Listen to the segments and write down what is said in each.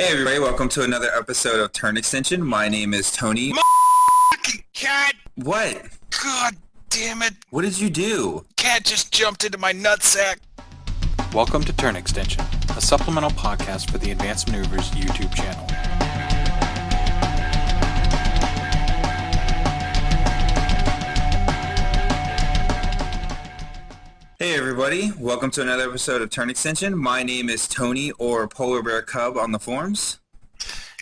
Hey everybody, welcome to another episode of Turn Extension. My name is Tony. Cat! What? God damn it! What did you do? Cat just jumped into my nutsack! Welcome to Turn Extension, a supplemental podcast for the Advanced Maneuvers YouTube channel. Hey everybody, welcome to another episode of Turn Extension. My name is Tony, or Polar Bear Cub on the forums.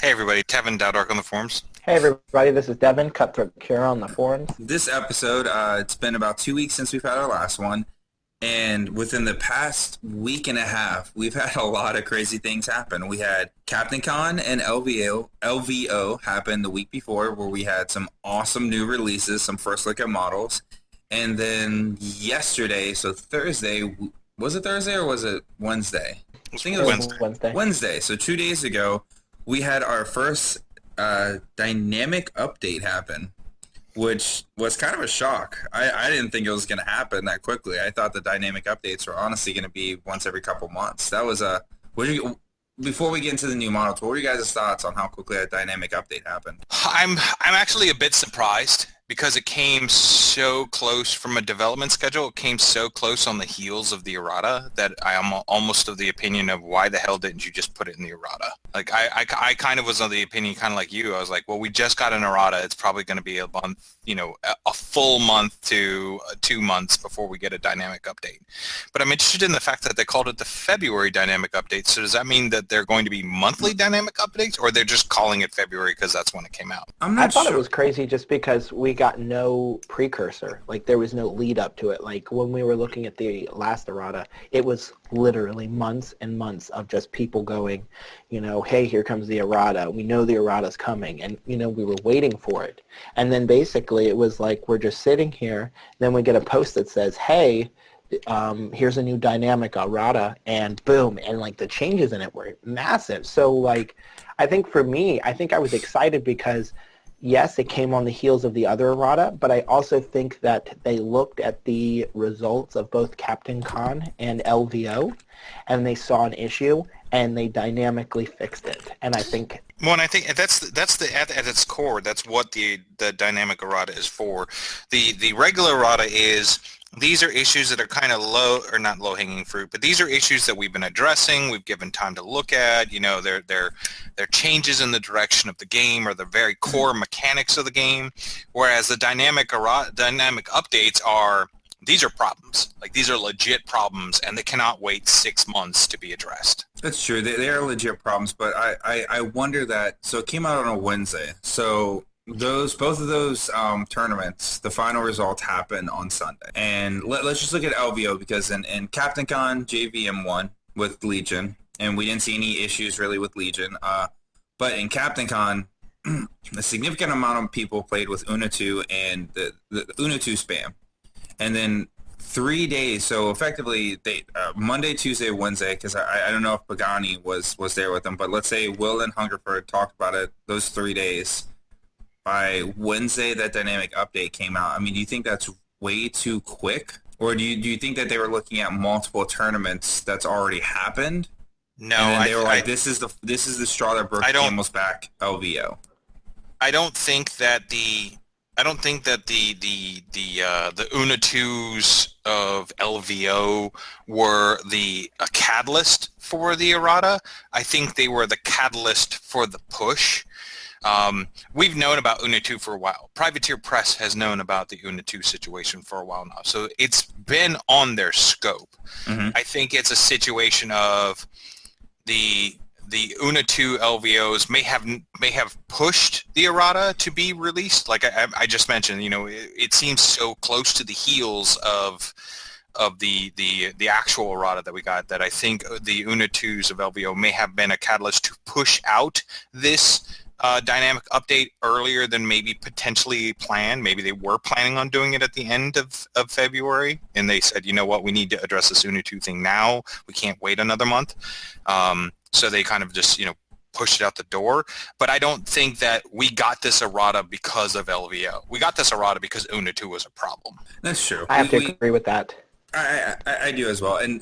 Hey everybody, Tevin Dowdark on the forums. Hey everybody, this is Devin, Cutthroat Kira on the forums. This episode, it's been about 2 weeks since we've had our last one, and within the past week and a half, we've had a lot of crazy things happen. We had Captain Con and LVO happen the week before, where we had some awesome new releases, some first look at models. And then yesterday, so Thursday, was it Thursday or was it Wednesday? I think it was Wednesday. Wednesday. So 2 days ago, we had our first dynamic update happen, which was kind of a shock. I didn't think it was going to happen that quickly. I thought the dynamic updates were honestly going to be once every couple months. That was before we get into the new models, what were you guys' thoughts on how quickly that dynamic update happened? I'm actually a bit surprised because it came so close from a development schedule. It came so close on the heels of the errata that I am almost of the opinion of why the hell didn't you just put it in the errata? Like I kind of was of the opinion, kind of like you. I was like, well, we just got an errata. It's probably going to be a month, a full month to 2 months before we get a dynamic update. But I'm interested in the fact that they called it the February dynamic update. So does that mean that they're going to be monthly dynamic updates, or they're just calling it February because that's when it came out? I thought it was crazy just because we got no precursor. Like, there was no lead up to it. Like, when we were looking at the last errata, it was literally months and months of just people going, hey, here comes the errata. We know the errata's coming. And, we were waiting for it. And then basically it was like, we're just sitting here. Then we get a post that says, hey, here's a new dynamic errata, and boom, and like the changes in it were massive. So like, I think for me, I was excited because yes, it came on the heels of the other errata, but I also think that they looked at the results of both Captain Con and LVO, and they saw an issue, and they dynamically fixed it. And I think... Well, and I think that's at its core, that's what the dynamic errata is for. The regular errata is... These are issues that are kind of not low-hanging fruit, but these are issues that we've been addressing, we've given time to look at, they're changes in the direction of the game or the very core mechanics of the game, whereas the dynamic updates these are problems. Like, these are legit problems, and they cannot wait 6 months to be addressed. That's true. They are legit problems, but I wonder that, so it came out on a Wednesday, so... both of those tournaments, the final result happened on Sunday. And let's just look at LVO, because in Captain Con, JVM won with Legion, and we didn't see any issues really with Legion. But in Captain Con, a significant amount of people played with Una2 and the Una2 spam. And then 3 days, so effectively Monday, Tuesday, Wednesday, because I don't know if Pagani was there with them, but let's say Will and Hungerford talked about it those 3 days. By Wednesday, that dynamic update came out. I mean, do you think that's way too quick? Or do you think that they were looking at multiple tournaments that's already happened? No, and then they were like, this is the straw that broke the camel's back, LVO. I don't think that the Una2s of LVO were a catalyst for the errata. I think they were the catalyst for the push. We've known about Una2 for a while. Privateer Press has known about the Una2 situation for a while now, so it's been on their scope. Mm-hmm. I think it's a situation of the Una2 LVOs may have pushed the errata to be released. Like I just mentioned, it seems so close to the heels of the actual errata that we got that I think the Una2s of LVO may have been a catalyst to push out this dynamic update earlier than maybe potentially planned. Maybe they were planning on doing it at the end of February, and they said, you know what, we need to address this Una2 thing now. We can't wait another month. So they kind of just, pushed it out the door. But I don't think that we got this errata because of LVO. We got this errata because Una2 was a problem. That's true. I have to agree with that. I do as well. And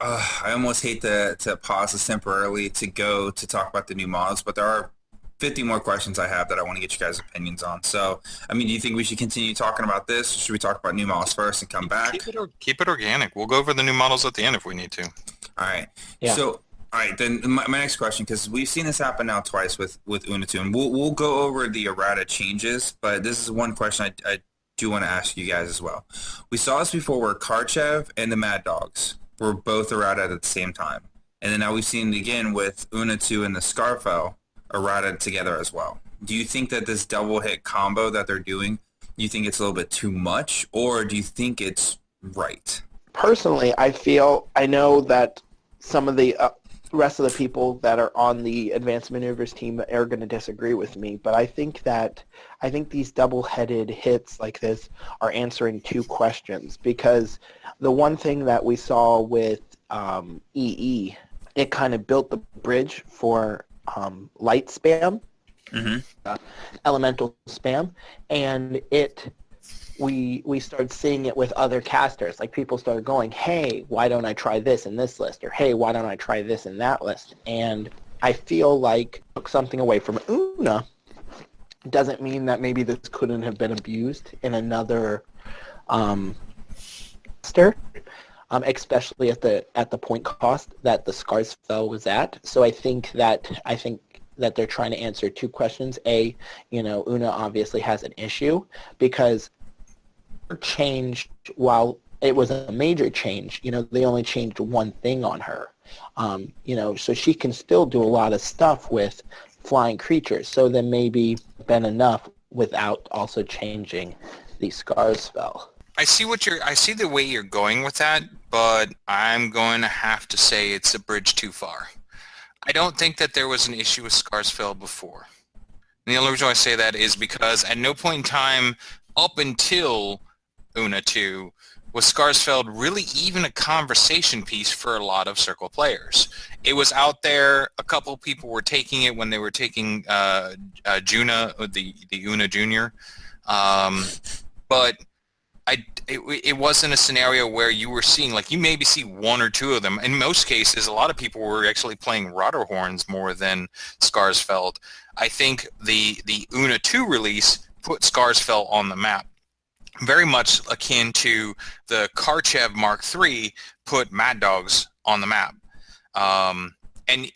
I almost hate to pause this temporarily to go to talk about the new models, but there are 50 more questions I have that I want to get you guys' opinions on. So, I mean, do you think we should continue talking about this? Or should we talk about new models first and come back? Keep it organic. We'll go over the new models at the end if we need to. All right. Yeah. So, all right, then my next question, because we've seen this happen now twice with Unatu, and we'll go over the errata changes, but this is one question I do want to ask you guys as well. We saw this before where Karchev and the Mad Dogs were both errata at the same time. And then now we've seen it again with Unatu and the Scarfell errata together as well. Do you think that this double hit combo that they're doing, do you think it's a little bit too much, or do you think it's right? Personally, I know that some of the rest of the people that are on the advanced maneuvers team are going to disagree with me, but I think these double-headed hits like this are answering two questions, because the one thing that we saw with EE, it kind of built the bridge for light spam, elemental spam, and we started seeing it with other casters. Like, people started going, hey, why don't I try this in this list? Or, hey, why don't I try this in that list? And I feel like took something away from Una. Doesn't mean that maybe this couldn't have been abused in another caster, especially at the point cost that the Scarsfell was at. So I think that they're trying to answer two questions. A, Una obviously has an issue because changed, while it was a major change, they only changed one thing on her. So she can still do a lot of stuff with flying creatures. So then maybe been enough without also changing the Scarsfell. I see the way you're going with that, but I'm going to have to say it's a bridge too far. I don't think that there was an issue with Scarsfell before. And the only reason I say that is because at no point in time up until Una 2 was Scarsfeld really even a conversation piece for a lot of Circle players. It was out there. A couple of people were taking it when they were taking Juna, the Una Junior. But it wasn't a scenario where you were seeing, like, you maybe see one or two of them. In most cases, a lot of people were actually playing Rotterhorns more than Scarsfeld. I think the Una 2 release put Scarsfeld on the map. Very much akin to the Karchev Mark III put Mad Dogs on the map. And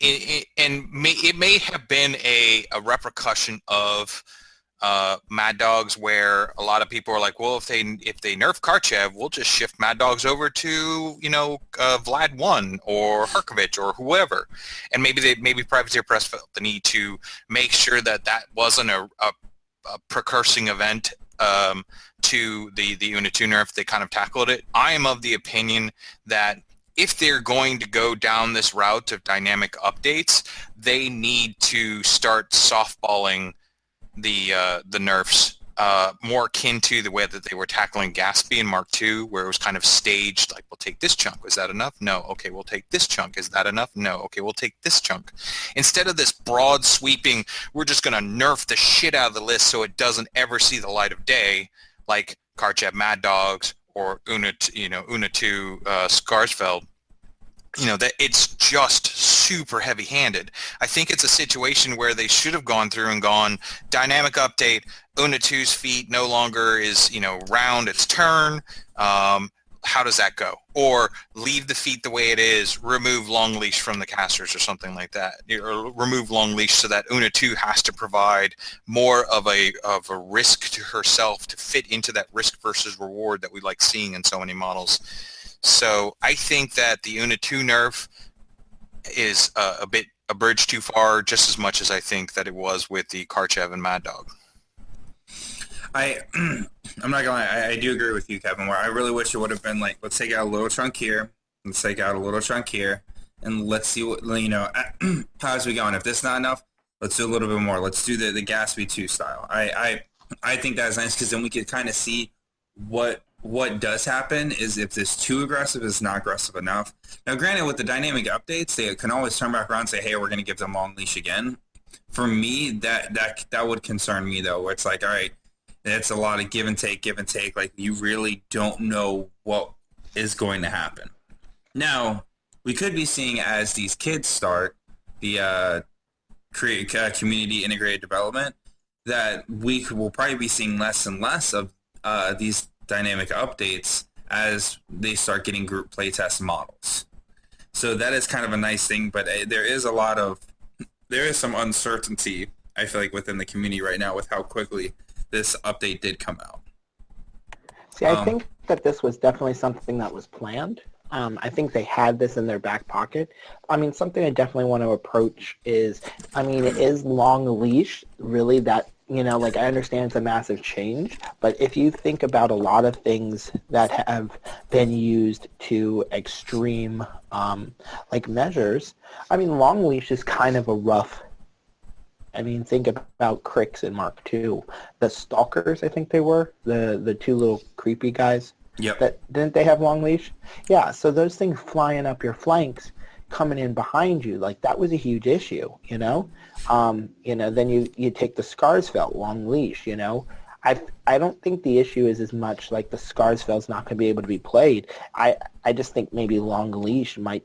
it may have been a repercussion of Mad Dogs, where a lot of people are like, well, if they nerf Karchev, we'll just shift Mad Dogs over to Vlad 1 or Harkovich or whoever, and maybe Privateer Press felt the need to make sure that wasn't a precursing event to the Una 2 nerf. They kind of tackled it. I am of the opinion that if they're going to go down this route of dynamic updates, they need to start softballing the nerfs more akin to the way that they were tackling Gatsby in Mark II, where it was kind of staged, like, we'll take this chunk. Is that enough? No. Okay, we'll take this chunk. Is that enough? No. Okay, we'll take this chunk. Instead of this broad sweeping, we're just going to nerf the shit out of the list so it doesn't ever see the light of day, like Karchev Mad Dogs or Una 2 Scarsfeld. That it's just super heavy-handed. I think it's a situation where they should have gone through and gone, dynamic update, Una 2's feet no longer is, round its turn. How does that go? Or leave the feet the way it is, remove long leash from the casters or something like that. Or remove long leash so that Una 2 has to provide more of a risk to herself to fit into that risk versus reward that we like seeing in so many models. So I think that the Una 2 nerf is a bridge too far, just as much as I think that it was with the Karchev and Mad Dog. I'm not gonna lie, I do agree with you, Kevin, where I really wish it would have been like, let's take out a little chunk here, let's take out a little chunk here, and let's see what, how's we going. If this is not enough, let's do a little bit more. Let's do the Gatsby 2 style. I think that's nice, because then we could kind of see what does happen is if this too aggressive is not aggressive enough. Now, granted, with the dynamic updates, they can always turn back around and say, hey, we're going to give them long leash again. For me, that would concern me, though, where it's like, all right, that's a lot of give and take. Like, you really don't know what is going to happen. Now, we could be seeing as these kids start the community integrated development, that we will probably be seeing less and less of these dynamic updates as they start getting group playtest models. So that is kind of a nice thing, but there is some uncertainty, I feel like, within the community right now with how quickly this update did come out. See, I think that this was definitely something that was planned. I think they had this in their back pocket. I mean, something I definitely want to approach is, I mean, is long leash really that, you know, like I understand it's a massive change, but if you think about a lot of things that have been used to extreme, like measures, I mean, long leash is kind of a rough, I mean, think about Cricks in Mark II. The Stalkers, I think they were, the two little creepy guys. Yep. Didn't they have long leash? Yeah, so those things flying up your flanks, coming in behind you, like that was a huge issue, you know? Then you take the Scarsfeld, long leash, you know? I don't think the issue is as much like the Scarsfeld's not going to be able to be played. I just think maybe long leash might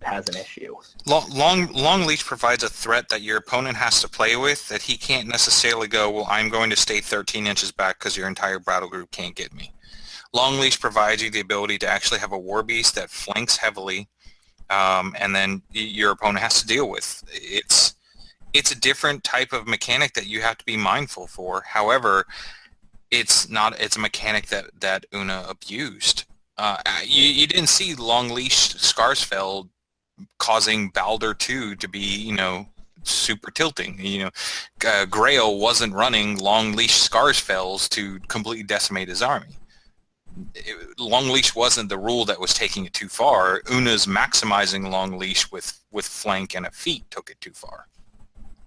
has an issue. Long leash provides a threat that your opponent has to play with that he can't necessarily go, well, I'm going to stay 13 inches back because your entire battle group can't get me. Long leash provides you the ability to actually have a war beast that flanks heavily, and then your opponent has to deal with. It's a different type of mechanic that you have to be mindful for. However, it's a mechanic that Una abused. You didn't see long leash Scarsfeld causing Baldur 2 to be, you know, super tilting. You know, Grail wasn't running long leash Scarsfelds to completely decimate his army. Long leash wasn't the rule that was taking it too far. Una's maximizing long leash with flank and a feat took it too far.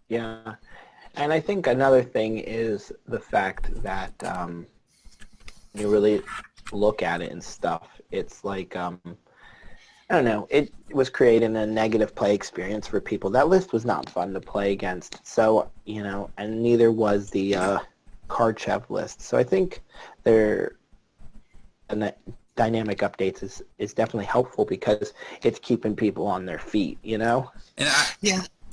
Yeah, and I think another thing is the fact that you really look at it and stuff, it's like I don't know, it was creating a negative play experience for people. That list was not fun to play against, so, you know, and neither was the Karchev list. So I think dynamic updates is definitely helpful because it's keeping people on their feet, you know? And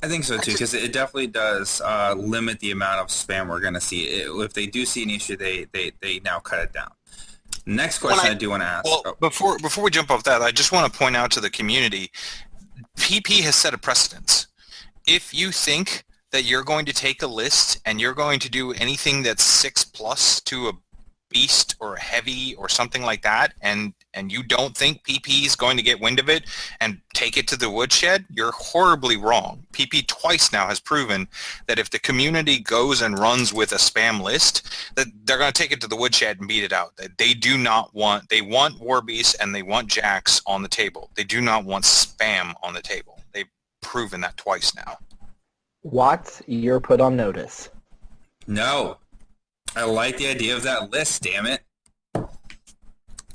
I think so too, because it definitely does limit the amount of spam we're going to see. If they do see an issue, they now cut it down. Next question I do want to ask. Well, before we jump off that, I just want to point out to the community, PP has set a precedence. If you think that you're going to take a list and you're going to do anything that's 6+ to a beast or a heavy or something like that, and you don't think PP is going to get wind of it and take it to the woodshed, you're horribly wrong. PP twice now has proven that if the community goes and runs with a spam list, that they're going to take it to the woodshed and beat it out. That they want war beasts and they want jacks on the table. They do not want spam on the table. They've proven that twice now. Watts, you're put on notice. No. I like the idea of that list, damn it.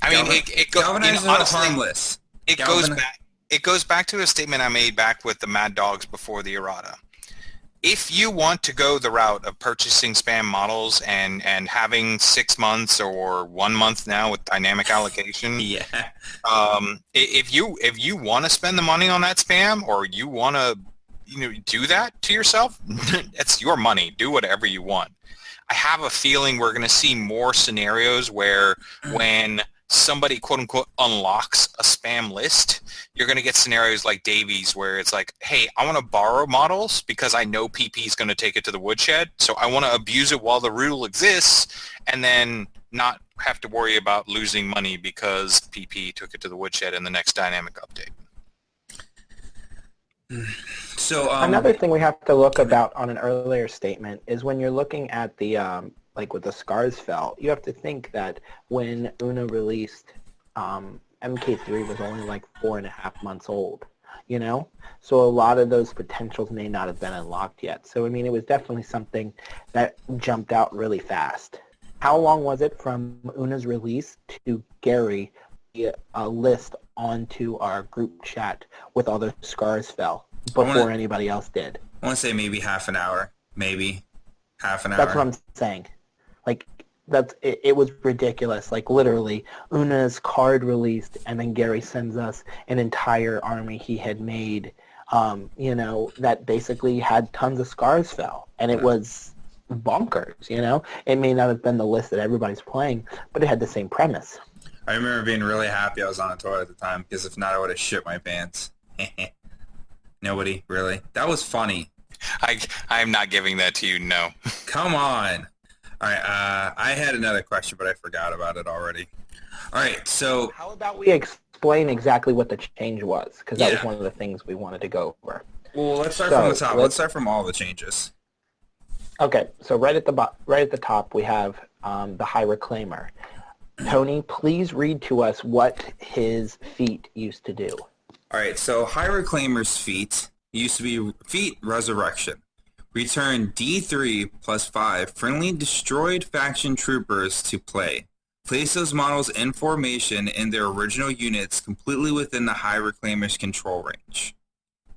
I mean, it goes, Galvanizers are harmless. It goes back to a statement I made back with the Mad Dogs before the errata. If you want to go the route of purchasing spam models and having 6 months or 1 month now with dynamic allocation, Yeah. If you want to spend the money on that spam, or you want to, you know, do that to yourself, it's your money. Do whatever you want. I have a feeling we're going to see more scenarios where when somebody, quote-unquote, unlocks a spam list, you're going to get scenarios like Davies where it's like, hey, I want to borrow models because I know PP is going to take it to the woodshed, so I want to abuse it while the rule exists and then not have to worry about losing money because PP took it to the woodshed in the next dynamic update. So another thing we have to look about on an earlier statement is when you're looking at the like with the Scarsfeld, you have to think that when Una released, MK3 was only like 4.5 months old, you know? So a lot of those potentials may not have been unlocked yet. So, I mean, it was definitely something that jumped out really fast. How long was it from Una's release to Gary a list onto our group chat with all the Scarsfeld before anybody else did? I want to say maybe half an hour. Maybe half an hour. That's what I'm saying. Like, it was ridiculous. Like literally, Una's card released, and then Gary sends us an entire army he had made. That basically had tons of scars fell, and it was bonkers. It may not have been the list that everybody's playing, but it had the same premise. I remember being really happy I was on a tour at the time, because if not, I would have shit my pants. Nobody, really? That was funny. I'm not giving that to you, no. Come on. All right, I had another question, but I forgot about it already. All right, so... How about we explain exactly what the change was? Because that was one of the things we wanted to go over. Well, let's start from the top. Let's start from all the changes. Okay, so right at the top, we have the High Reclaimer. Tony, please read to us what his feat used to do. All right, so High Reclaimer's feat used to be Feat Resurrection. Return D3 plus 5 friendly destroyed faction troopers to play. Place those models in formation in their original units completely within the High Reclaimer's control range.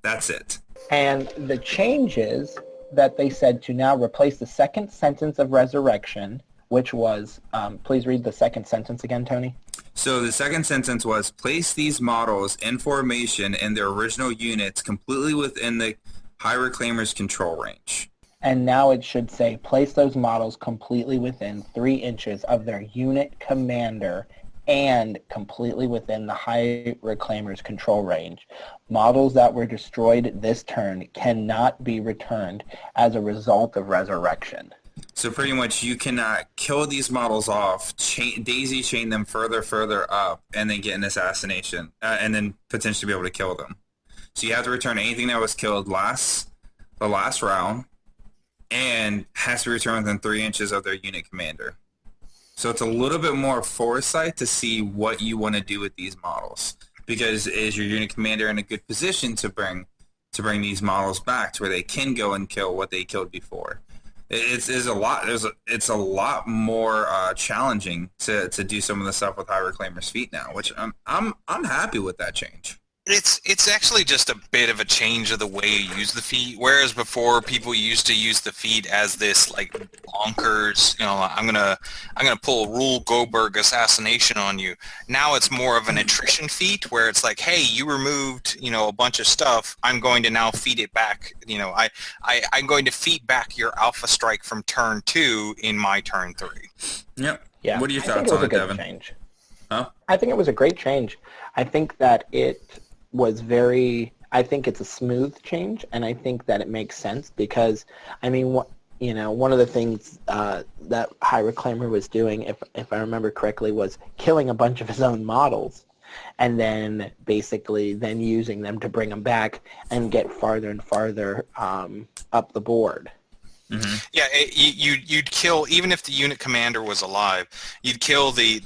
That's it. And the changes that they said to now replace the second sentence of Resurrection, which was, please read the second sentence again, Tony. So the second sentence was, place these models in formation in their original units completely within the High Reclaimer's control range. And now it should say, place those models completely within 3 inches of their unit commander and completely within the High Reclaimer's control range. Models that were destroyed this turn cannot be returned as a result of Resurrection. So pretty much you cannot kill these models off, daisy chain them further up, and then get an assassination, and then potentially be able to kill them. So you have to return anything that was killed the last round, and has to return within 3 inches of their unit commander. So it's a little bit more foresight to see what you want to do with these models, because is your unit commander in a good position to bring these models back to where they can go and kill what they killed before. It's a lot more challenging to do some of the stuff with High Reclaimer's feat now, which I'm happy with that change. It's actually just a bit of a change of the way you use the feat. Whereas before people used to use the feat as this like bonkers, I'm gonna pull a Rule Goldberg assassination on you. Now it's more of an attrition feat where it's like, hey, you removed a bunch of stuff. I'm going to now feed it back. I'm going to feed back your alpha strike from turn 2 in my turn 3. Yep. Yeah. What are your thoughts on it, Devin? Change. Huh? I think it was a great change. I think that it was I think it's a smooth change, and I think that it makes sense because, one of the things that High Reclaimer was doing, if I remember correctly, was killing a bunch of his own models and then basically using them to bring them back and get farther and farther up the board. Mm-hmm. Yeah, you'd kill, even if the unit commander was alive, you'd kill the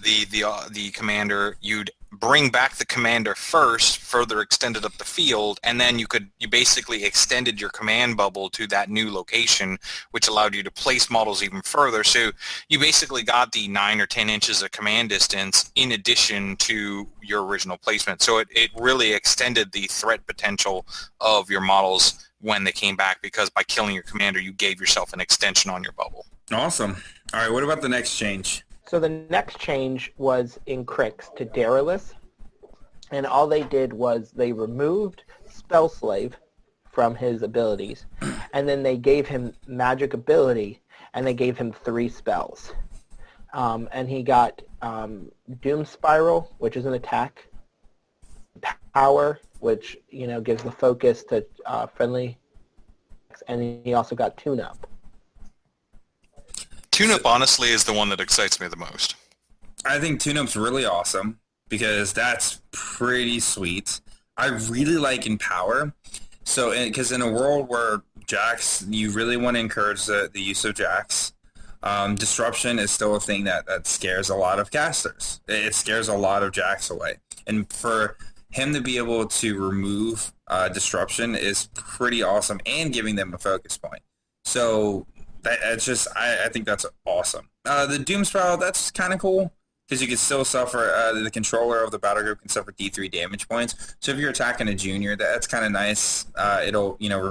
commander, you'd bring back the commander first, further extended up the field, and then you basically extended your command bubble to that new location, which allowed you to place models even further. So you basically got the 9 or 10 inches of command distance in addition to your original placement. So it really extended the threat potential of your models when they came back, because by killing your commander, you gave yourself an extension on your bubble. Awesome. All right, what about the next change? So the next change was in Crix to Daedalus, and all they did was they removed Spell Slave from his abilities, and then they gave him magic ability, and they gave him 3 spells. And he got Doom Spiral, which is an attack, Power, which gives the focus to friendly, and he also got Tune Up. Tune-Up, honestly, is the one that excites me the most. I think Tune-Up's really awesome because that's pretty sweet. I really like Empower. So, because in a world where Jax, you really want to encourage the use of Jax. Disruption is still a thing that scares a lot of casters. It scares a lot of Jax away. And for him to be able to remove Disruption is pretty awesome, and giving them a focus point. So I think that's awesome. The Doom Spiral, that's kind of cool because you can still suffer, the controller of the battle group can suffer D3 damage points. So if you're attacking a junior, that's kind of nice. It'll either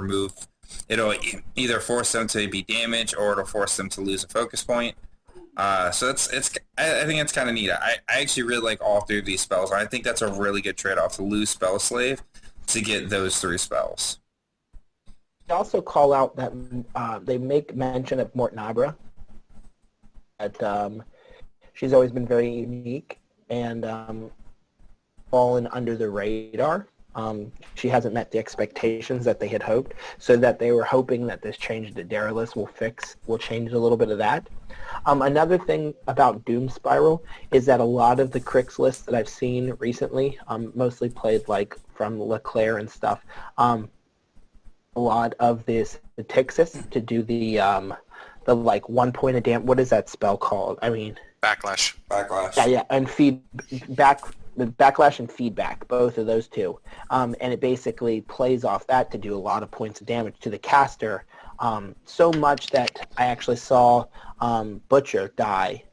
force them to be damaged or it'll force them to lose a focus point. So I think it's kind of neat. I actually really like all three of these spells. I think that's a really good trade-off to lose Spell Slave to get those three spells. They also call out that they make mention of Mortnabra. That she's always been very unique and fallen under the radar. She hasn't met the expectations that they had hoped, so that they were hoping that this change to Daedalus will change a little bit of that. Another thing about Doom Spiral is that a lot of the Crix lists that I've seen recently, mostly played like from LeClaire and stuff, a lot of this the Tixis to do the like 1 point of damage. What is that spell called? I mean, Backlash. Yeah, and feedback. The backlash and feedback, both of those two, and it basically plays off that to do a lot of points of damage to the caster, so much that I actually saw Butcher die,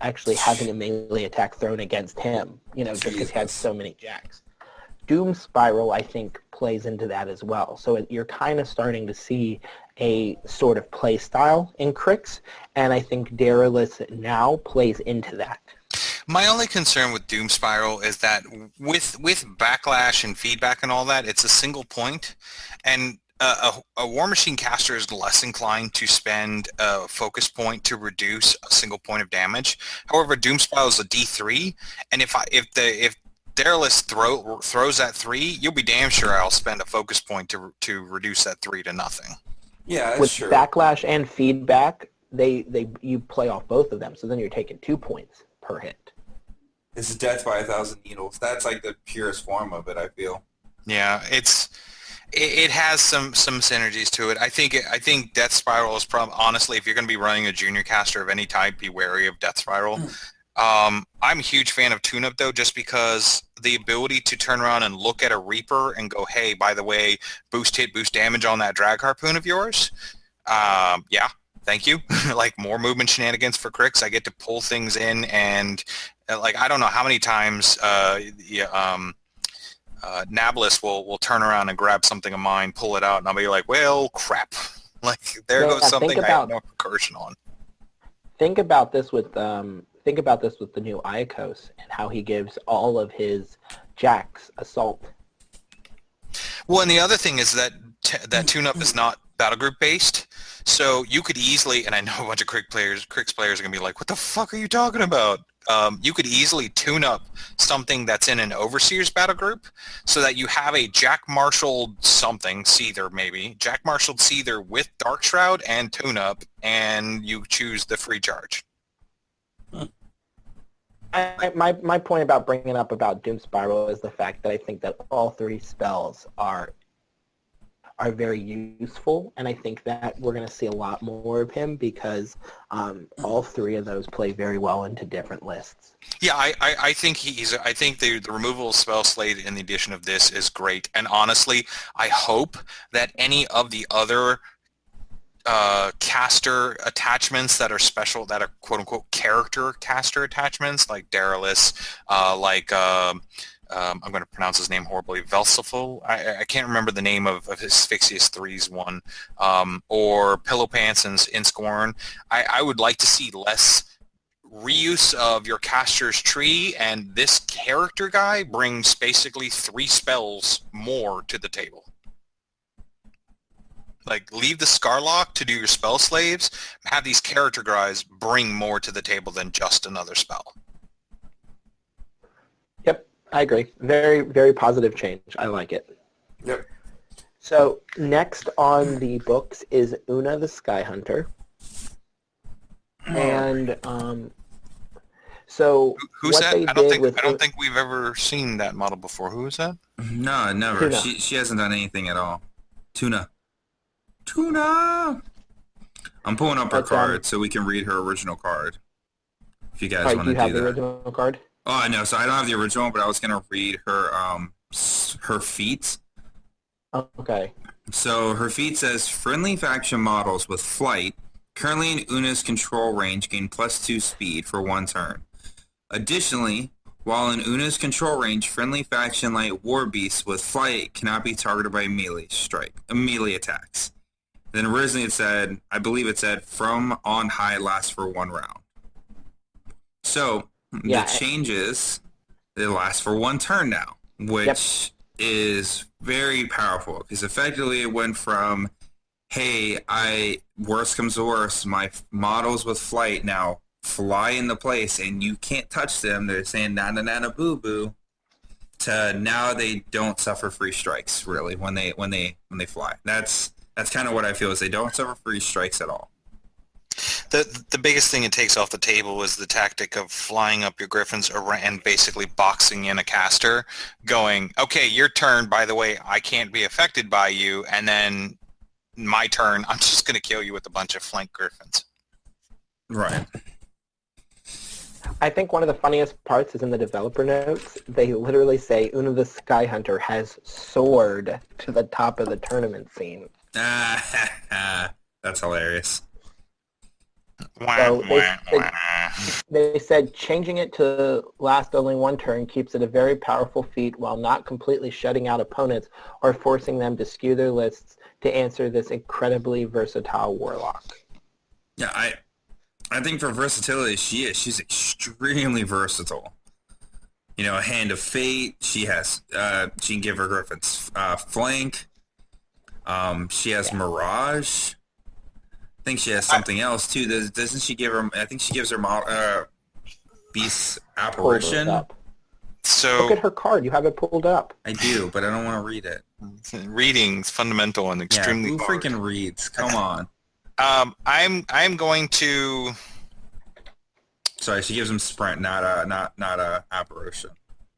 actually having a melee attack thrown against him, just because he had so many jacks. Doom Spiral, I think, plays into that as well. So you're kind of starting to see a sort of play style in Crix, and I think Daedalus now plays into that. My only concern with Doom Spiral is that with backlash and feedback and all that, it's a single point, and a War Machine caster is less inclined to spend a focus point to reduce a single point of damage. However, Doom Spiral is a D3, and if Daedalus throws that 3, you'll be damn sure I'll spend a focus point to reduce that 3 to nothing. Yeah, that's with true. Backlash and feedback, you play off both of them, so then you're taking 2 points per hit. This is death by 1,000 needles. That's like the purest form of it, I feel. Yeah, it has some synergies to it. I think Death Spiral is probably, honestly, if you're going to be running a junior caster of any type, be wary of Death Spiral. I'm a huge fan of Tune-Up, though, just because the ability to turn around and look at a Reaper and go, hey, by the way, boost hit, boost damage on that Drag Harpoon of yours. Yeah, thank you. Like, more movement shenanigans for Crix. I get to pull things in and, I don't know how many times Nablus will turn around and grab something of mine, pull it out, and I'll be like, well, crap. Like, there goes something I have no recursion on. Think about this with the new Iacos and how he gives all of his jacks assault. Well, and the other thing is that tune-up is not battle group based, so you could easily, and I know a bunch of Crix players are going to be like, what the fuck are you talking about? You could easily tune up something that's in an Overseer's battle group so that you have a Jack Marshalled something, Seether maybe, Jack Marshalled Seether with Dark Shroud and tune-up, and you choose the free charge. My point about bringing up about Doom Spiral is the fact that I think that all 3 spells are very useful, and I think that we're going to see a lot more of him because all 3 of those play very well into different lists. Yeah, I think I think the removal of spell slate in the addition of this is great, and honestly, I hope that any of the other caster attachments that are special, that are quote-unquote character caster attachments, like Daedalus, I'm going to pronounce his name horribly, Velsiful. I can't remember the name of his Sphyxius 3's one, or Pillow Pants in Scorn. I would like to see less reuse of your caster's tree, and this character guy brings basically 3 spells more to the table. Like, leave the Scarlock to do your spell slaves, have these character guys bring more to the table than just another spell. Yep, I agree. Very, very positive change. I like it. Yep. So next on the books is Una the Sky Hunter. And so who's what that? they I don't did think we've ever seen that model before. Who is that? No, never. Tuna. She hasn't done anything at all. Tuna. I'm pulling up her card so we can read her original card. If you guys want to do that. Do you have the original card? Oh, no. So I don't have the original, but I was going to read her her feats. Okay. So her feat says, friendly faction models with flight currently in Una's control range gain +2 speed for 1 turn. Additionally, while in Una's control range, friendly faction light war beasts with flight cannot be targeted by melee attacks. Then originally it said, I believe it said, from on high lasts for 1 round. So Yeah. the changes, they last for 1 turn now, which is very powerful because effectively it went from, hey, worst comes to worst, my models with flight now fly into place and you can't touch them. They're saying nana nana boo boo. To now they don't suffer free strikes really when they fly. That's kind of what I feel is they don't suffer free strikes at all. The biggest thing it takes off the table is the tactic of flying up your griffins and basically boxing in a caster, going, okay, your turn, by the way, I can't be affected by you, and then my turn, I'm just going to kill you with a bunch of flank griffins. Right. I think one of the funniest parts is in the developer notes. They literally say Una the Sky Hunter has soared to the top of the tournament scene. That's hilarious. So they said changing it to last only 1 turn keeps it a very powerful feat while not completely shutting out opponents or forcing them to skew their lists to answer this incredibly versatile warlock. Yeah, I think for versatility, she's extremely versatile. You know, a Hand of Fate. She can give her griffins flank. She has Mirage. I think she has something else too. Doesn't she give her? I think she gives her Beast Apparition. So look at her card. You have it pulled up. I do, but I don't want to read it. Reading's fundamental and extremely. Who freaking reads? Come on. I'm going to. Sorry, she gives him sprint, not a apparition.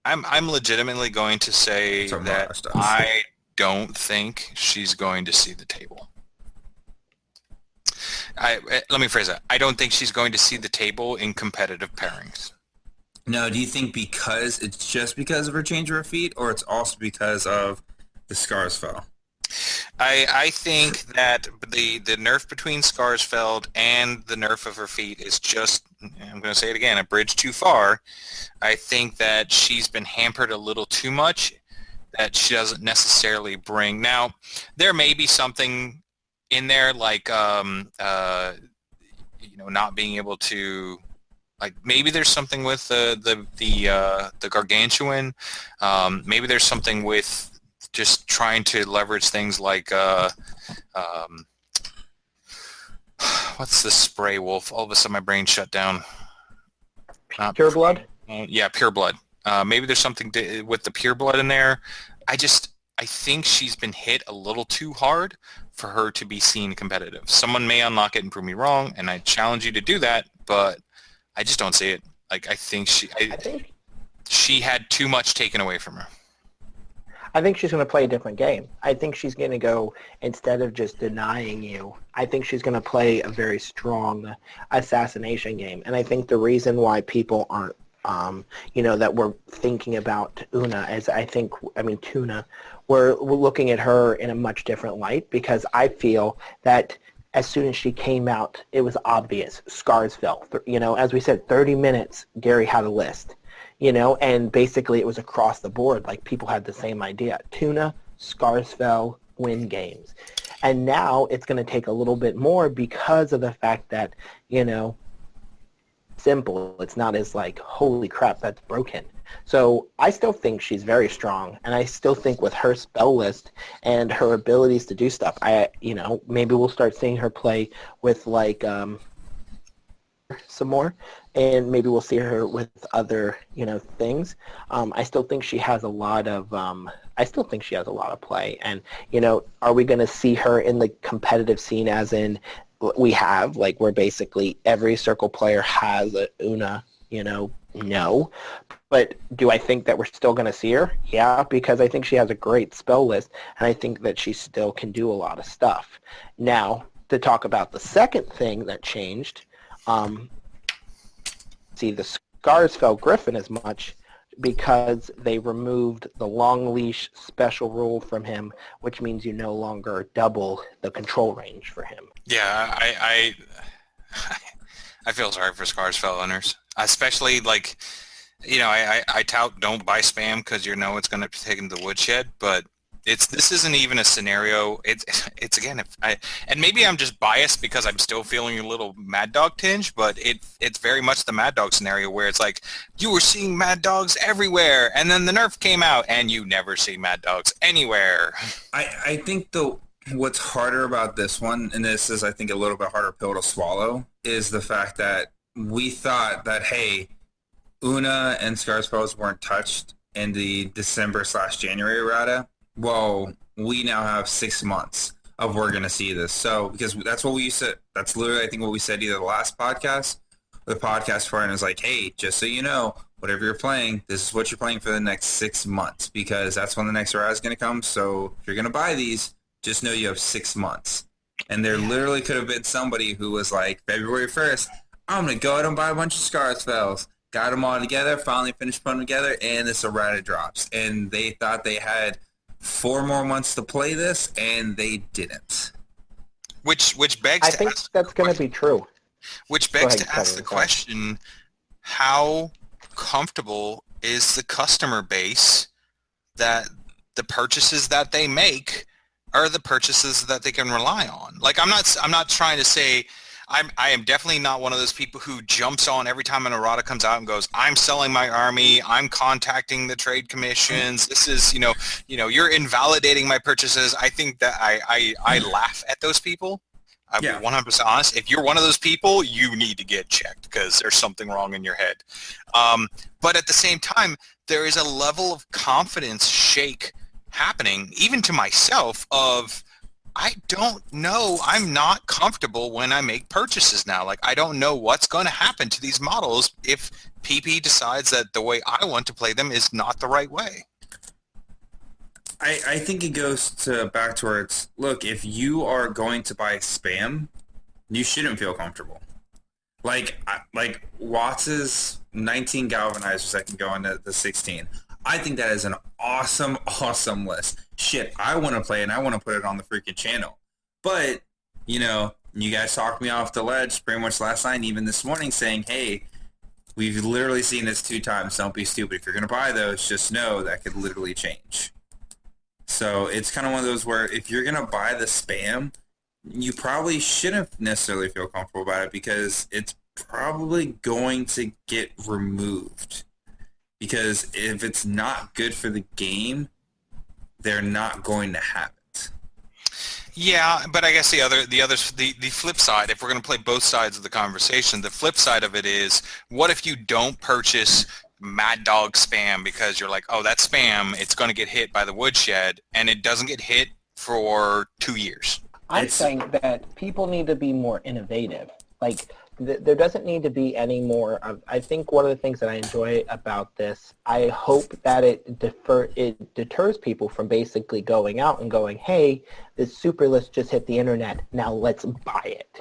I'm legitimately going to say that I don't think she's going to see the table. Let me phrase that. I don't think she's going to see the table in competitive pairings. No, do you think because it's just because of her change of her feet, or it's also because of the Scarsfell? I think that the nerf between Scarsfeld and the nerf of her feet is just, I'm going to say it again, a bridge too far. I think that she's been hampered a little too much that she doesn't necessarily bring. Now, there may be something in there like, not being able to, like maybe there's something with the gargantuan. Maybe there's something with just trying to leverage things like what's the spray wolf? All of a sudden my brain shut down. Pure blood? Yeah, pure blood. Maybe there's something with the pure blood in there. I think she's been hit a little too hard for her to be seen competitive. Someone may unlock it and prove me wrong, and I challenge you to do that, but I just don't see it. Like, I think she had too much taken away from her. I think she's going to play a different game. I think she's going to go, instead of just denying you, I think she's going to play a very strong assassination game. And I think the reason why people aren't, that we're thinking about Una is Tuna, we're looking at her in a much different light because I feel that as soon as she came out, it was obvious. Scarsfell, as we said, 30 minutes, Gary had a list. And basically it was across the board. Like, people had the same idea. Tuna, Scarsfell, win games. And now it's going to take a little bit more because of the fact that, simple. It's not as like, holy crap, that's broken. So I still think she's very strong. And I still think with her spell list and her abilities to do stuff, maybe we'll start seeing her play with like some more. And maybe we'll see her with other, things. I still think she has a lot of play. And, are we going to see her in the competitive scene as in we have, like, where basically every circle player has a Una, no. But do I think that we're still going to see her? Yeah, because I think she has a great spell list, and I think that she still can do a lot of stuff. Now, to talk about the second thing that changed, the Scarsfell Griffin as much because they removed the long leash special rule from him, which means you no longer double the control range for him. Yeah, I feel sorry for Scarsfell owners, especially like, I tout don't buy spam because it's going to be taken to the woodshed, but This isn't even a scenario. It's again, and maybe I'm just biased because I'm still feeling a little Mad Dog tinge, but it's very much the Mad Dog scenario where it's like you were seeing Mad Dogs everywhere, and then the nerf came out, and you never see Mad Dogs anywhere. I think what's harder about this one, and this is I think a little bit harder pill to swallow, is the fact that we thought that hey, Una and Scar Spells weren't touched in the December/January errata. Well, we now have 6 months of we're going to see this. So, because that's what we said, that's literally, I think, what we said either the last podcast or the podcast for, and it was like, hey, just so you know, whatever you're playing, this is what you're playing for the next 6 months, because that's when the next errata is going to come. So, if you're going to buy these, just know you have 6 months. And there literally could have been somebody who was like, February 1st, I'm going to go out and buy a bunch of Scar Spells. Got them all together, finally finished putting them together, and this errata drops. And they thought they had 4 more months to play this, and they didn't. Which begs I to think ask that's going to be true. Which begs to ask Kevin, the question, how comfortable is the customer base that the purchases that they make are the purchases that they can rely on? Like, I'm not trying to say I am definitely not one of those people who jumps on every time an errata comes out and goes, I'm selling my army, I'm contacting the trade commissions, this is, you're invalidating my purchases. I think that I laugh at those people. I'll be 100% honest. If you're one of those people, you need to get checked because there's something wrong in your head. But at the same time, there is a level of confidence shake happening, even to myself, of I don't know. I'm not comfortable when I make purchases now. Like, I don't know what's going to happen to these models if PP decides that the way I want to play them is not the right way. I think it goes back to where it's, look, if you are going to buy spam, you shouldn't feel comfortable. Like Watts's 19 galvanizers that can go into the 16. I think that is an awesome, awesome list. Shit, I want to play and I want to put it on the freaking channel. But, you guys talked me off the ledge pretty much last night and even this morning saying, hey, we've literally seen this 2 times. Don't be stupid. If you're going to buy those, just know that could literally change. So it's kind of one of those where if you're going to buy the spam, you probably shouldn't necessarily feel comfortable about it because it's probably going to get removed. Because if it's not good for the game, they're not going to have it. Yeah, but I guess the flip side, if we're going to play both sides of the conversation, the flip side of it is, what if you don't purchase Mad Dog spam because you're like, oh, that's spam, it's going to get hit by the woodshed, and it doesn't get hit for 2 years? I'm saying that people need to be more innovative. Like, there doesn't need to be any more of, I think one of the things that I enjoy about this, I hope that it deters people from basically going out and going, hey, this super list just hit the internet, now let's buy it,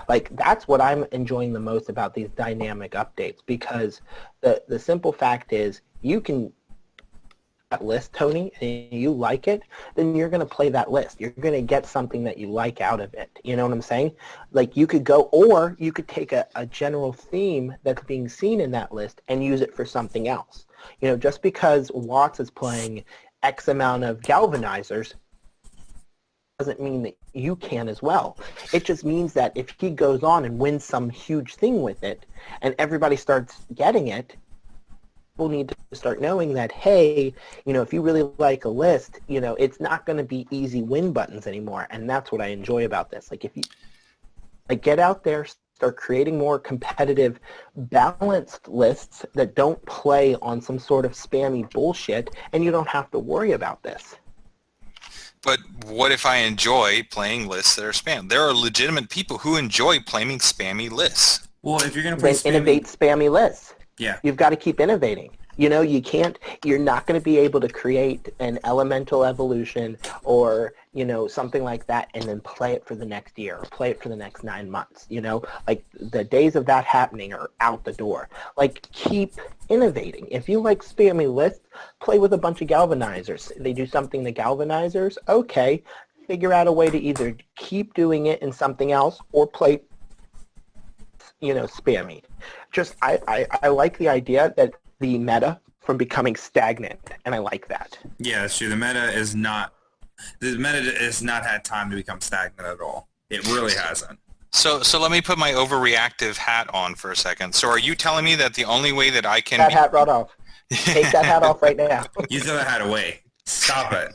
Like, that's what I'm enjoying the most about these dynamic updates, because the simple fact is, you can that list, Tony, and you like it, then you're going to play that list. You're going to get something that you like out of it. You know what I'm saying? Like, you could go, or you could take a general theme that's being seen in that list and use it for something else. Just because Watts is playing X amount of galvanizers doesn't mean that you can as well. It just means that if he goes on and wins some huge thing with it and everybody starts getting it, people need to start knowing that, hey, if you really like a list, it's not going to be easy win buttons anymore. And that's what I enjoy about this. Like, if you get out there, start creating more competitive, balanced lists that don't play on some sort of spammy bullshit, and you don't have to worry about this. But what if I enjoy playing lists that are spam? There are legitimate people who enjoy playing spammy lists. Well, if you're going to play then innovate spammy lists. Yeah. You've got to keep innovating. You're not going to be able to create an elemental evolution or, something like that and then play it for the next year or play it for the next 9 months, Like, the days of that happening are out the door. Like, keep innovating. If you like spammy lists, play with a bunch of galvanizers. They do something to galvanizers, okay. Figure out a way to either keep doing it in something else or play spammy. Just I like the idea that the meta from becoming stagnant, and I like that. Yeah, that's true. The meta has not had time to become stagnant at all. It really hasn't. So let me put my overreactive hat on for a second. So are you telling me that the only way that I can... That hat right off. Take that hat off right now. You throw that hat away. Stop it.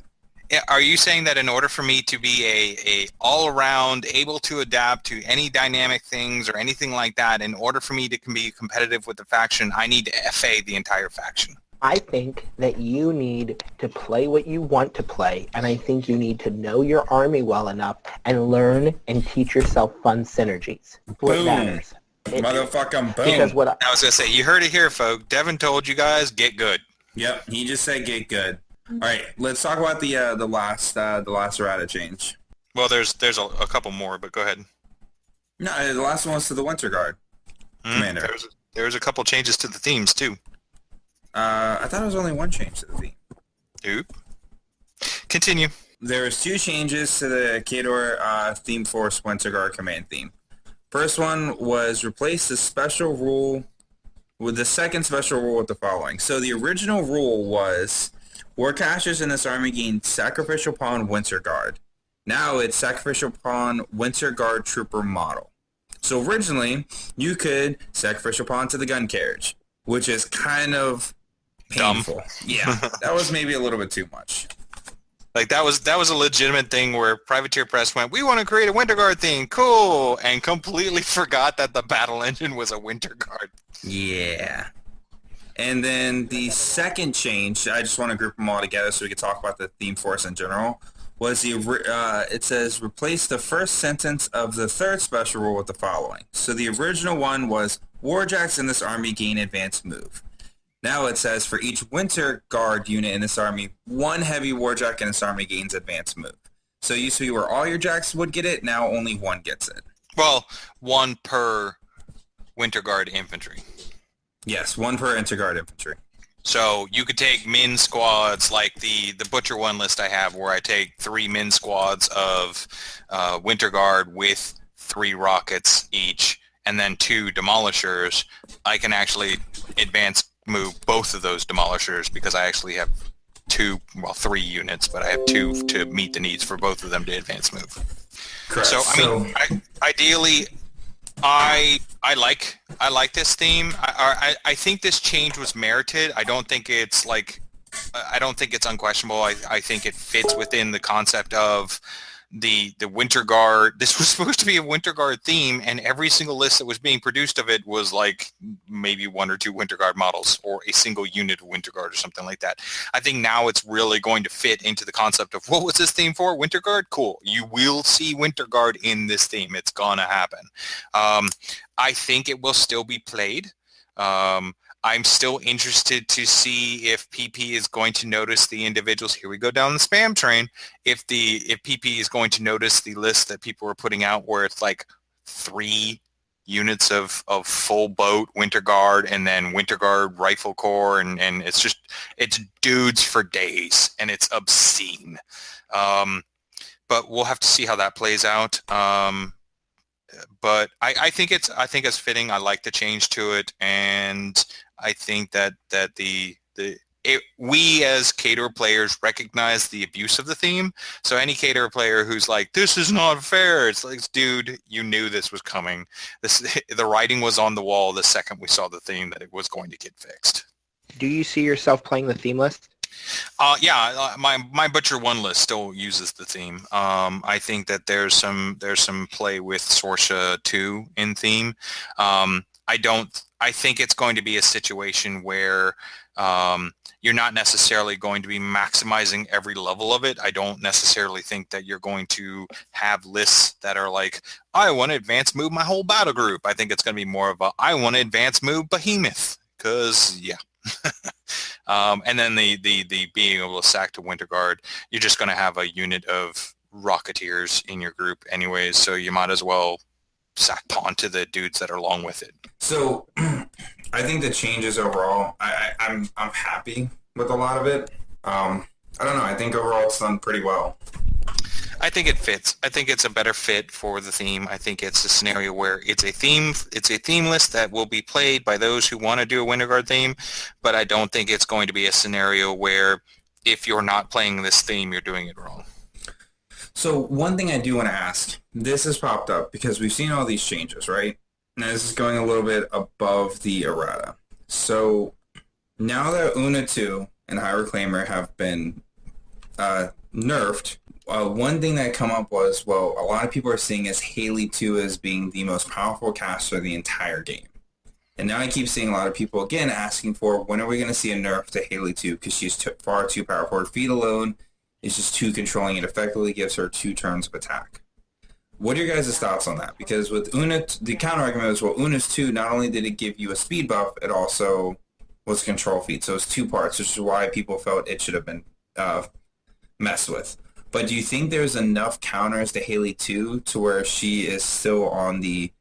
Are you saying that in order for me to be a all-around, able to adapt to any dynamic things or anything like that, in order for me to be competitive with the faction, I need to FA the entire faction? I think that you need to play what you want to play, and I think you need to know your army well enough and learn and teach yourself fun synergies. What Boom. matters. Motherfucking boom. Because what I was going to say, you heard it here, folks. Devin told you guys, get good. Yep, he just said get good. All right, let's talk about the last errata change. Well, there's a couple more, but go ahead. No, the last one was to the Winter Guard commander. There's a couple changes to the themes too. I thought it was only one change to the theme. Oop. Continue. There was 2 changes to the Khador Theme Force Winter Guard command theme. First one was replace the special rule with the second special rule with the following. So the original rule was Warcasters in this army gain Sacrificial Pawn Winter Guard. Now it's Sacrificial Pawn Winter Guard Trooper model. So originally, you could Sacrificial Pawn to the gun carriage, which is kind of painful. Dumb. Yeah, that was maybe a little bit too much. Like that was a legitimate thing where Privateer Press went, we want to create a Winter Guard theme, cool, and completely forgot that the battle engine was a Winter Guard. Yeah. And then the second change, I just want to group them all together so we can talk about the theme force in general, was it says replace the first sentence of the third special rule with the following. So the original one was Warjacks in this army gain advanced move. Now it says for each Winter Guard unit in this army, 1 heavy Warjack in this army gains advanced move. So it used to be where all your jacks would get it, now only 1 gets it. Well, 1 per Winter Guard infantry. Yes, 1 per Winter Guard infantry. So you could take min squads like the Butcher 1 list I have where I take 3 min squads of Winter Guard with 3 rockets each and then 2 demolishers. I can actually advance move both of those demolishers because I actually have 3 units, but I have 2 to meet the needs for both of them to advance move. Correct. So ideally, I like this theme. I think this change was merited. I don't think it's unquestionable. I think it fits within the concept of the Winter Guard. This was supposed to be a Winter Guard theme, and every single list that was being produced of it was like maybe 1 or 2 Winter Guard models or a single unit of Winter Guard or something like that. I think now it's really going to fit into the concept of what was this theme for? Winter Guard? Cool. You will see Winter Guard in this theme. It's gonna happen. I think it will still be played. I'm still interested to see if PP is going to notice the individuals. Here we go down the spam train. If PP is going to notice the list that people are putting out where it's like 3 units of full boat Winter Guard and then Winter Guard Rifle Corps and it's dudes for days and it's obscene. But we'll have to see how that plays out. But I think it's fitting. I like the change to it, and I think that we as Khador players recognize the abuse of the theme. So any Khador player who's like, this is not fair, it's like, dude, you knew this was coming. The writing was on the wall the second we saw the theme that it was going to get fixed. Do you see yourself playing the theme list? Yeah, my Butcher 1 list still uses the theme. I think that there's some play with Sorsha 2 in theme. I think it's going to be a situation where you're not necessarily going to be maximizing every level of it. I don't necessarily think that you're going to have lists that are like, I want to advance move my whole battle group. I think it's going to be more of a, I want to advance move Behemoth, because, yeah. And then the being able to sack to Winter Guard, you're just going to have a unit of Rocketeers in your group anyways, so you might as well sack pawn to the dudes that are along with it. So I think the changes overall, I'm happy with a lot of it. I don't know. I think overall it's done pretty well. I think it fits. I think it's a better fit for the theme. I think it's a scenario where it's a theme list that will be played by those who want to do a Winter Guard theme, but I don't think it's going to be a scenario where if you're not playing this theme, you're doing it wrong. So one thing I do want to ask, this has popped up because we've seen all these changes, right? And this is going a little bit above the errata. So now that Una 2 and High Reclaimer have been nerfed, one thing that come up was, well, a lot of people are seeing as Haley 2 as being the most powerful caster of the entire game. And now I keep seeing a lot of people, again, asking for, when are we going to see a nerf to Haley 2? Because she's far too powerful. Her feat alone is just too controlling. It effectively gives her 2 turns of attack. What are your guys' thoughts on that? Because with Una, the counter-argument was, well, Una's 2, not only did it give you a speed buff, it also was a control feat. So it's 2 parts, which is why people felt it should have been messed with. But do you think there's enough counters to Haley 2 to where she is still on the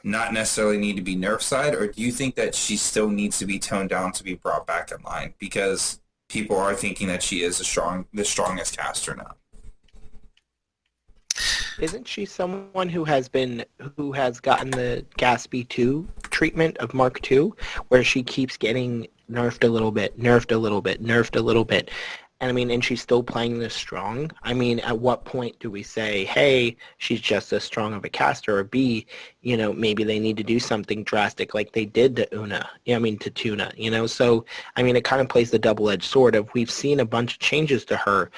not necessarily need to be nerf side, or do you think that she still needs to be toned down to be brought back in line because people are thinking that she is the strongest caster now? Isn't she someone who has gotten the Gatsby 2 treatment of Mark II, where she keeps getting nerfed a little bit, nerfed a little bit, nerfed a little bit? And I mean, and she's still playing this strong. I mean, at what point do we say, hey, she's just as strong of a caster, or B, maybe they need to do something drastic like they did to Una, to Tuna, So, I mean, it kind of plays the double-edged sword of we've seen a bunch of changes to her,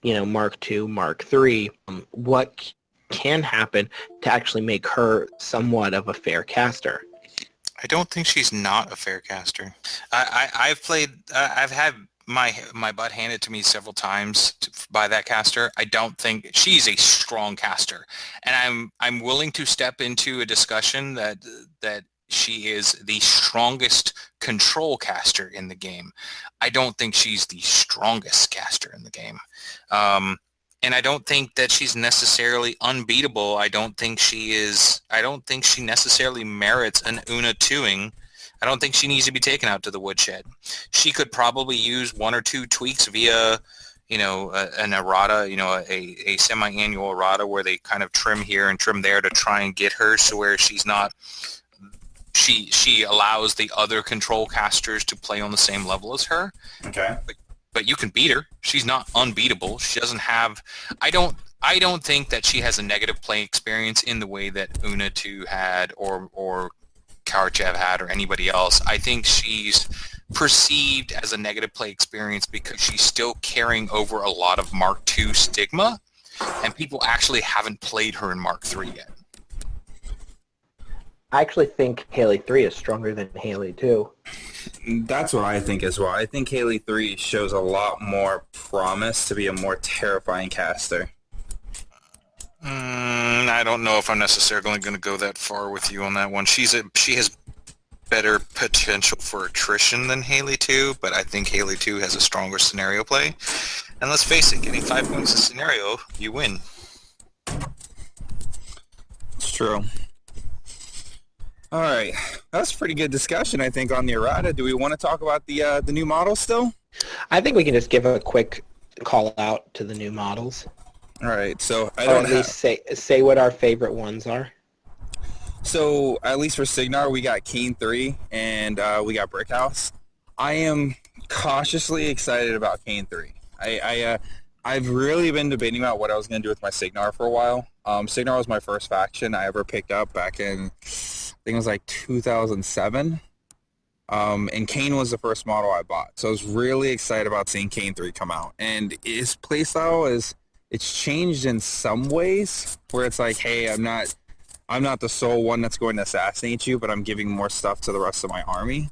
Mark II, Mark III. What can happen to actually make her somewhat of a fair caster? I don't think she's not a fair caster. I've had my butt handed to me several times by that caster. I don't think she's a strong caster, and I'm willing to step into a discussion that she is the strongest control caster in the game. I don't think she's the strongest caster in the game, and I don't think that she's necessarily unbeatable. I don't think she necessarily merits an Una 2ing. I don't think she needs to be taken out to the woodshed. She could probably use 1 or 2 tweaks via, an errata, a semi-annual errata where they kind of trim here and trim there to try and get her so where she's not, she allows the other control casters to play on the same level as her. Okay. But you can beat her. She's not unbeatable. She doesn't have, I don't think that she has a negative play experience in the way that Una 2 had or Karchev had or anybody else. I think she's perceived as a negative play experience because she's still carrying over a lot of Mark II stigma, and people actually haven't played her in Mark III yet. I actually think Haley 3 is stronger than Haley 2. That's what I think as well. I think Haley 3 shows a lot more promise to be a more terrifying caster. I don't know if I'm necessarily going to go that far with you on that one. She has better potential for attrition than Haley 2, but I think Haley 2 has a stronger scenario play. And let's face it, getting 5 points a scenario, you win. It's true. All right, that's a pretty good discussion, I think, on the errata. Do we want to talk about the new models still? I think we can just give a quick call out to the new models. All right, so or at least say what our favorite ones are. So at least for Signar, we got Kane 3 and we got Brickhouse. I am cautiously excited about Kane 3. I've really been debating about what I was going to do with my Signar for a while. Signar was my first faction I ever picked up back in, I think it was like 2007. And Kane was the first model I bought. So I was really excited about seeing Kane 3 come out. And his playstyle it's changed in some ways where it's like, hey, I'm not the sole one that's going to assassinate you, but I'm giving more stuff to the rest of my army.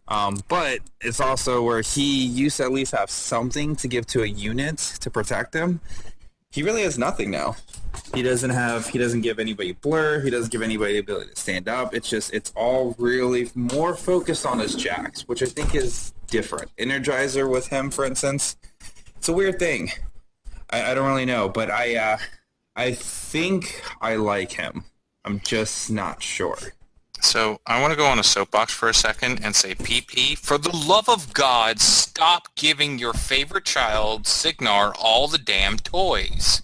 But it's also where he used to at least have something to give to a unit to protect him. He really has nothing now. He doesn't give anybody blur. He doesn't give anybody the ability to stand up. It's all really more focused on his jacks, which I think is different. Energizer with him, for instance, it's a weird thing. I don't really know, but I think I like him. I'm just not sure. So I want to go on a soapbox for a second and say, PP, for the love of God, stop giving your favorite child, Signar, all the damn toys.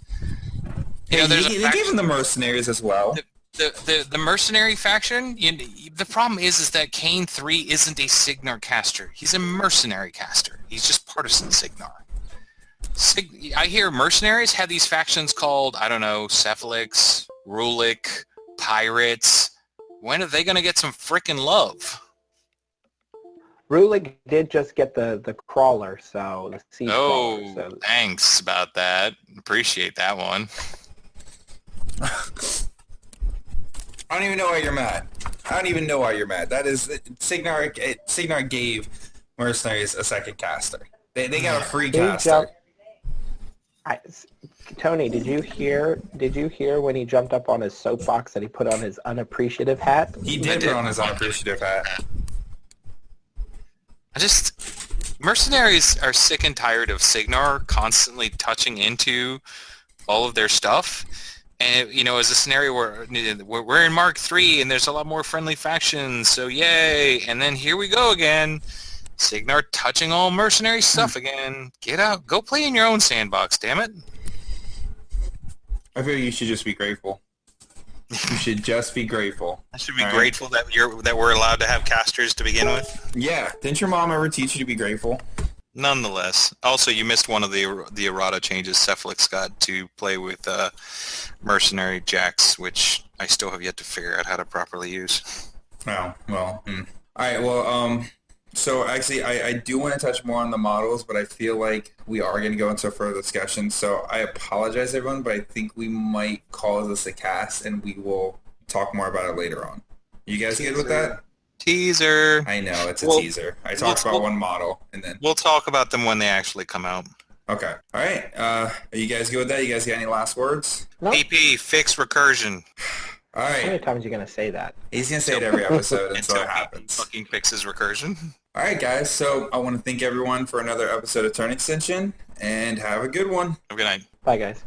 Hey, there's they gave him the mercenaries as well. The mercenary faction. The problem is that Kane 3 isn't a Signar caster. He's a mercenary caster. He's just partisan Signar. I hear mercenaries have these factions called, I don't know, Cephalix, Rulik, Pirates. When are they going to get some frickin' love? Rulik did just get the crawler, so the sea crawler. So. Thanks about that. Appreciate that one. I don't even know why you're mad. I don't even know why you're mad. That is Signar gave mercenaries a second caster. They got a free caster. Tony, did you hear when he jumped up on his soapbox that he put on his unappreciative hat? He did put on his unappreciative hat. Mercenaries are sick and tired of Signar constantly touching into all of their stuff. And, as a scenario where we're in Mark 3 and there's a lot more friendly factions, so yay. And then here we go again. Signar touching all mercenary stuff again. Get out. Go play in your own sandbox, damn it. I feel you should just be grateful. You should just be grateful. I should be grateful that we're allowed to have casters to begin with. Yeah. Didn't your mom ever teach you to be grateful? Nonetheless. Also, you missed one of the errata changes. Cephalix got to play with mercenary jacks, which I still have yet to figure out how to properly use. Oh, well. All right, well, so actually I do want to touch more on the models, but I feel like we are going to go into further discussion. So I apologize, everyone, but I think we might call this a cast, and we will talk more about it later on. You guys good with that? Teaser. I know, it's a teaser. I talked about one model, and then... We'll talk about them when they actually come out. Okay. All right. Are you guys good with that? You guys got any last words? Nope. PP, fix recursion. All right. How many times are you going to say that? He's going to say it every episode until it happens. Fucking fixes recursion. All right, guys. So I want to thank everyone for another episode of Turn Extension, and have a good one. Have a good night. Bye, guys.